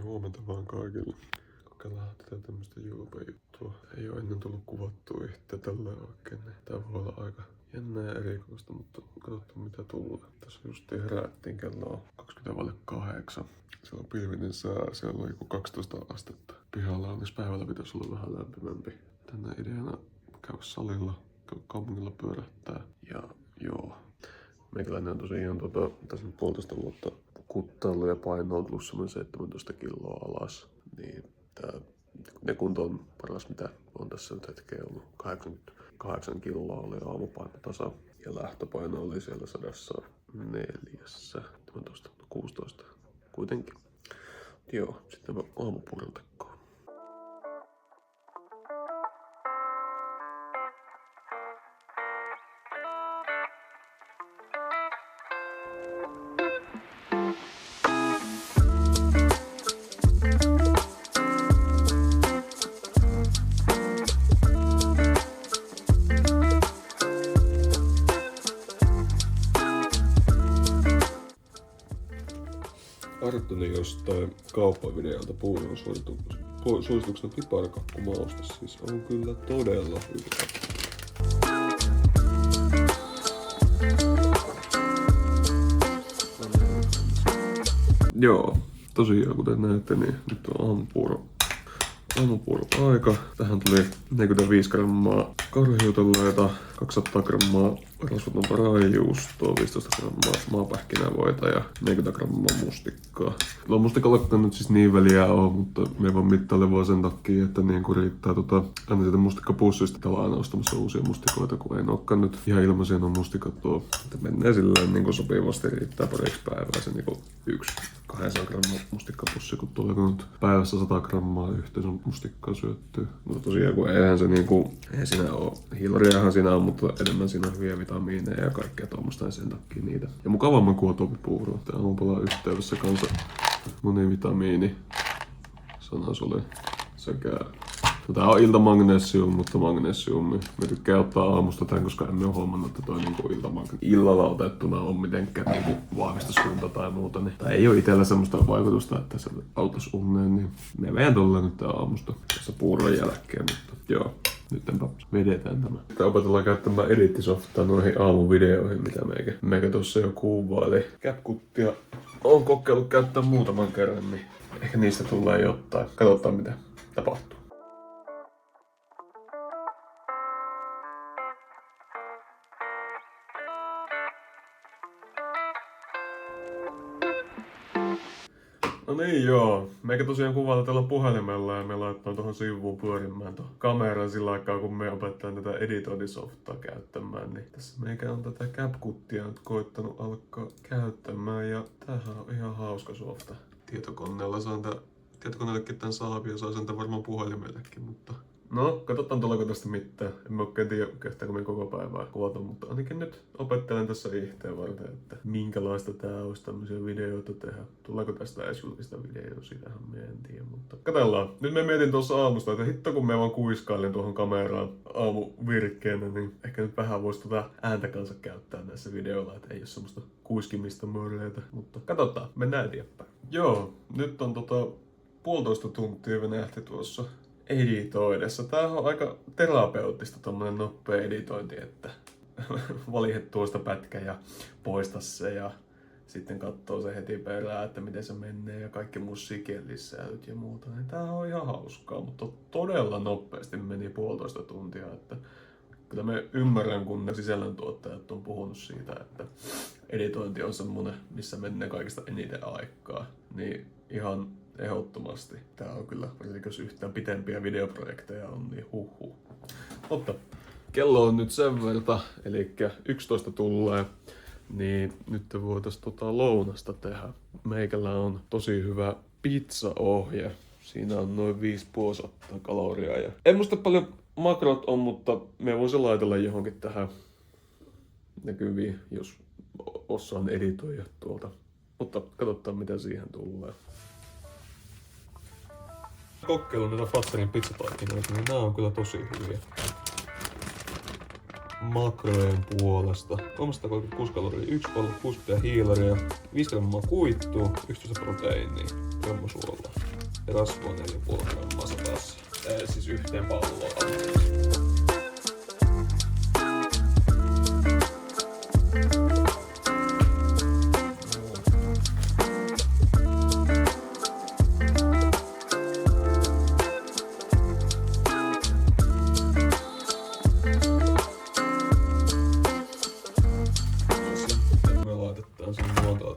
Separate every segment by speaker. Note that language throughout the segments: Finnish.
Speaker 1: Huomenta vaan kaikille. Kokeillaan tätä tämmöstä julpejuttua. Ei oo ennen tullut kuvattua itse tällä oikein. Tää voi olla aika jännää ja erikoista, mutta katsotaan mitä tulee. Tässä justiin herättiin, kello on 7:20. Se on pilvinen sää, siellä on joku 12 astetta. Pihalla onneksi päivällä pitäisi olla vähän lämpimämpi. Tänne ideana käydä salilla, käydä kaupungilla pyörähtää. Ja joo. Meikäläinen on tosiaan tässä nyt 1,5 vuotta kuttaillut ja paino on tullut semmoinen 17 kiloa alas. Niin ne kunto on paras mitä on tässä nyt hetkeen ollut. 88 kiloa oli aamupaino tasa ja lähtöpaino oli siellä 104, 17, 16 kuitenkin. Joo, sitten mä aamupuuron tekoon. Arttoni jostain kauppavideolta puuron suosituksena piparkakkumauste, siis on kyllä todella hyvä. Joo, tosiaan kuten näette, niin nyt on aamupuuro aika. Tähän tuli 45 grammaa kaurahiutaleita, 200 grammaa rasvatonta raajuustoa, 15 grammaa maapähkinävoita ja 40 grammaa mustikkaa. Mustikalla nyt siis niin väliä on, mutta me vaan mittaile vaan sen takia, että niin kun riittää aina siitä mustikkapussista. Täällä on aina ostamassa uusia mustikoita, kun ei olekaan nyt ihan ilmaisia nuo mustikat tuo. Että menee silleen niin sopivasti, riittää pariksi päivää se niin 200 grammaa mustikkapussi, kun tulee nyt päivässä 100 grammaa yhteensä mustikkaa syöttyä. Mutta tosiaan kun eihän siinä ole, hiilariahan siinä on, mutta enemmän siinä on hyviä vitamiineja ja kaikkea tuommoista, niin sen takia niitä. Ja mukavamman kuin tuopipuuro. Tää aamupala yhteydessä kanssa monivitamiini sanasoli sekä... No, tää on iltamagnesium, mutta magnesiumi. Me tykkää ottaa aamusta tän, koska emme ole huomannut, että toi niinku illalla otettuna on mitenkään niinku vahvistuskunta tai muuta. Niin. Tai ei ole itsellä semmoista vaikutusta, että se auttaisi unneen, niin me veän tuolla nyt aamusta tässä puuron jälkeen, mutta joo. Nytpä vedetään tämä. Sitten opetellaan käyttämään edittisoftaa noihin aamuvideoihin, mitä meikä tuossa jo kuvaili. CapCutia on kokeillut käyttää muutaman kerran, niin ehkä niistä tulee jotain. Katsotaan mitä tapahtuu. No niin joo, meikä tosiaan kuvata tällä puhelimella ja me laittaa tuohon sivuun pyörimään tuon kameran sillä aikaa kun me opetetaan tätä editointisoftaa käyttämään. Niin tässä meikä on tätä CapCutia nyt koittanut alkaa käyttämään ja tämähän on ihan hauska softa. Tietokoneellekin tän saa ja saa sen varmaan puhelimellekin, mutta... No, katsotaan tuleeko tästä mitään. En mä oikein tiedä, kehtääkö me koko päivää kuvata, mutta ainakin nyt opettelen tässä ihteen varten, että minkälaista tää olisi tämmöisiä videoita tehdä. Tuleeko tästä edes julkista videoa, sitähän me en tiedä, mutta katsellaan. Nyt me mietin tuossa aamusta, että hitto kun me vaan kuiskailen tuohon kameraan aamuvirkkeenä, niin ehkä nyt vähän voisi ääntä kanssa käyttää näissä videoilla, että ei ole semmoista kuiskimista mörreitä, mutta katsotaan, mennään eteenpäin. Joo, nyt on 1,5 tuntia venähti tuossa editoidessa. Tää on aika terapeuttista tommonen nopea editointi, että valihe tuosta pätkä ja poista se ja sitten katsoo se heti perään, että miten se menee ja kaikki musiikkien lisäyt ja muuta. Niin tää on ihan hauskaa, mutta todella nopeasti meni 1,5 tuntia, että kyllä me ymmärrän, kun ne sisällöntuottajat on puhunut siitä, että editointi on semmonen, missä menee kaikista eniten aikaa, niin ihan ehdottomasti. Tää on kyllä, varsinkin jos yhtään pitempiä videoprojekteja on, niin huhhuh. Mutta kello on nyt sen verta, eli 11 tulee, niin nyt voitais lounasta tehdä. Meikällä on tosi hyvä pizzaohje. Siinä on noin 5,5 kaloria. Ja en muista paljon makrot on, mutta me voisin laitella johonkin tähän näkyviin, jos osaan editoida tuolta. Mutta katsotaan mitä siihen tulee. Kokeilun näitä Fatserin pizzataikinoita, niin nää on kyllä tosi hyviä. Makrojen puolesta 336 kaloria, 1,60 hiilaria, 5 grammaa kuitua, 11 proteiinia, gramma suolaa. Rasvaa 4,5 grammaa satassa. Siis yhteen palloon.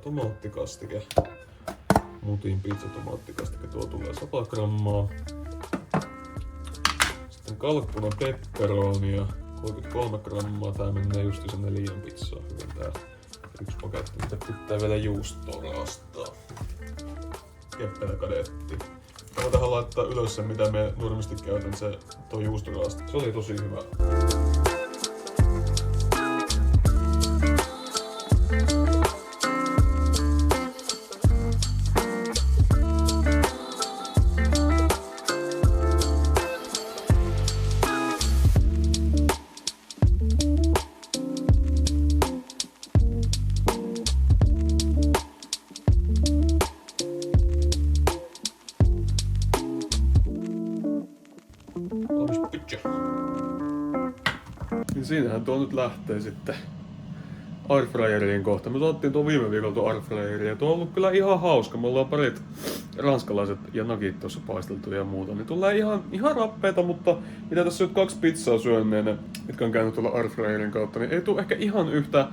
Speaker 1: Tomaattikastike. Mutin pizzatomaatikastike, tuo tulee 100 grammaa. Sitten kalkkuna pepperonia, 33 grammaa. Tää menee just sen 4 pizzaa hyvin tää yksi paketti, mitä pitää vielä juustoa raastaa. Keppelä kadetti. Mä tähän laittaa ylös sen, mitä me normisti käytän, tuo juustoraasta. Se oli tosi hyvä. Niin siinähän tuo nyt lähtee sitten airfryeriin kohta. Me saatiin tuo viime viikolla tuo airfryeri ja tuo on ollut kyllä ihan hauska. Me ollaan parit ranskalaiset ja nagit tuossa paisteltu ja muuta. Niin tulee ihan rappeita, mutta mitä tässä nyt 2 pizzaa syönneenä, mitkä on käynyt tuolla airfryerin kautta, niin ei tule ehkä ihan yhtä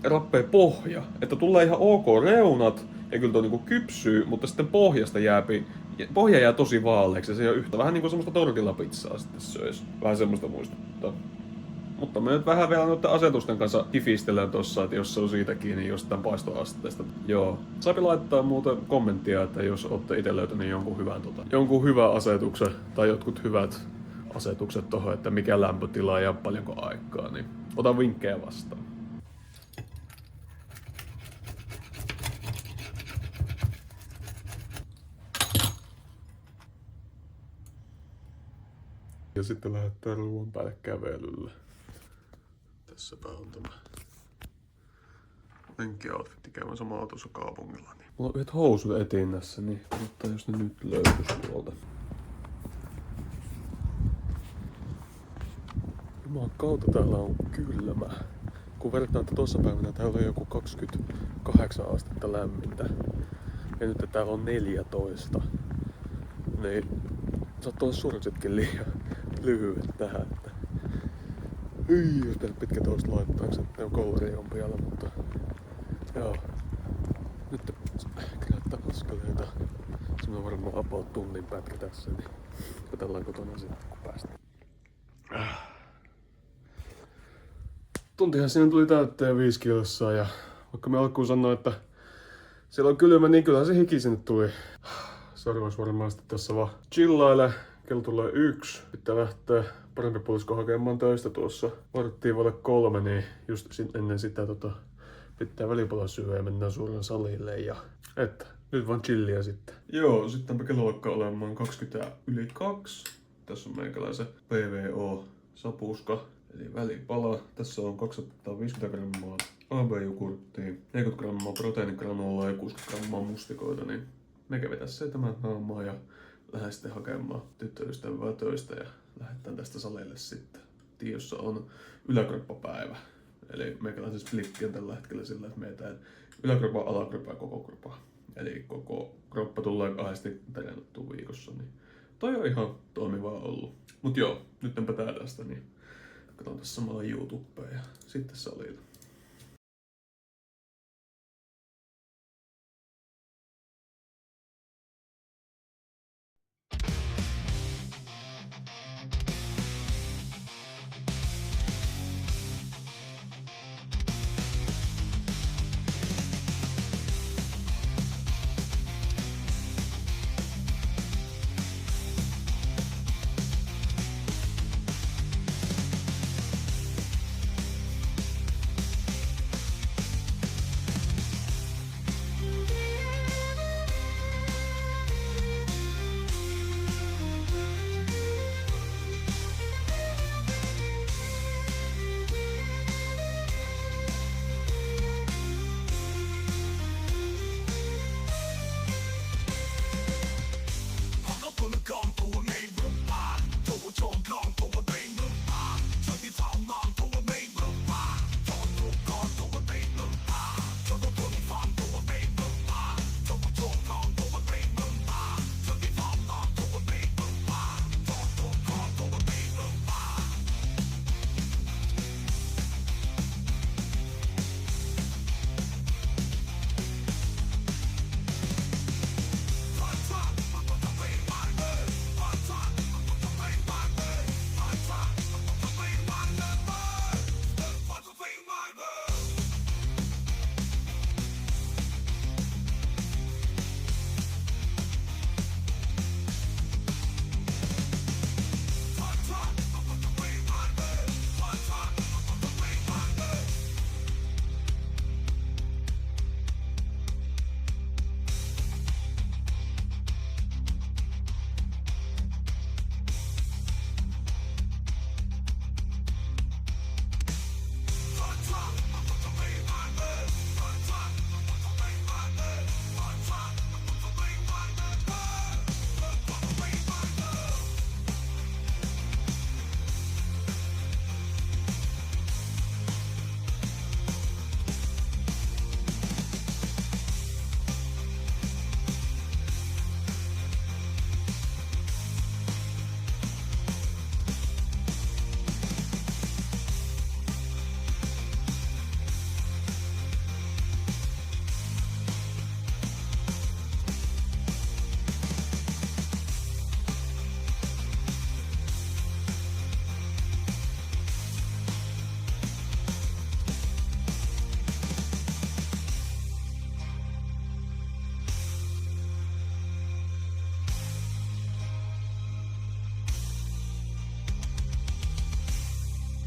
Speaker 1: rappea pohja. Että tulee ihan ok reunat ja kyllä tuo niinku kypsyy, mutta sitten pohja jää tosi vaaleaksi ja se ei ole yhtä. Vähän niinku semmoista tortillapizzaa sitten söisi. Vähän semmoista muistuttaa. Mutta me nyt vähän vielä noiden asetusten kanssa hifistelen tossa, että jos se on siitä kiinni jostain paistoasteesta. Joo. Saapi laittaa muuten kommenttia, että jos olette itse löytäneet jonkun hyvän asetuksen tai jotkut hyvät asetukset tohon, että mikä lämpötila ja paljonko aikaa, niin ota vinkkejä vastaan. Ja sitten lähdetään ruoan päälle kävelylle. Tässäpä on tämä lenkki-outfitti käymään sama autossa kaupungilla. Niin. Mulla on yhdet housut etinnässä, niin odottaa jos ne nyt löytyis tuolta. Jumalan kautta täällä on kylmä. Kun verrataan, että tossa päivänä täällä on joku 28 astetta lämmintä. Ja nyt täällä on 14. Niin saattaa olla surksetkin liian lyhyet tähän. Että jos tänne pitkä toista laittaa, ne on kollari on vielä, mutta joo. Nyt kerättää askeleita. Se on varmaan about tunnin pätkä tässä, niin katsellaan kotona sitten kun päästään. Tuntihan sinne tuli täytteen 5 kilsaa ja vaikka me alkuun sanoin, että siellä on kylmä, niin kyllähän se hiki sinne tuli. Seuraavaksi varmaan sitten tässä vaan chillaile. Kello tulee 1. Pitää lähteä parempi puolisko hakemaan töistä tuossa 2:45, niin just ennen sitä pitää välipala syödä ja mennään suuren salille ja että nyt vaan chilliä sitten. Joo, sittenpä kello alkaa olemaan 2:20. Tässä on meikäläisen PVO-sapuska, eli välipala. Tässä on 250 grammaa AB-jogurttia, 40 grammaa proteiinigranulaa ja 60 grammaa mustikoita, niin me kävi 7 naamaa ja lähden sitten hakemaan tyttöystävää töistä ja lähdetään tästä salille sitten. Tiossa on yläkroppapäivä. Eli meikäläisen splitki on tällä hetkellä sillä, että meetään yläkroppa, alakroppa ja koko kroppa. Eli koko kroppa tulee 2 treenattua viikossa. Niin toi on ihan toimivaa ollut. Mut joo, nyt enpä tää tästä, niin katson tässä samalla YouTubea ja sitten salilla.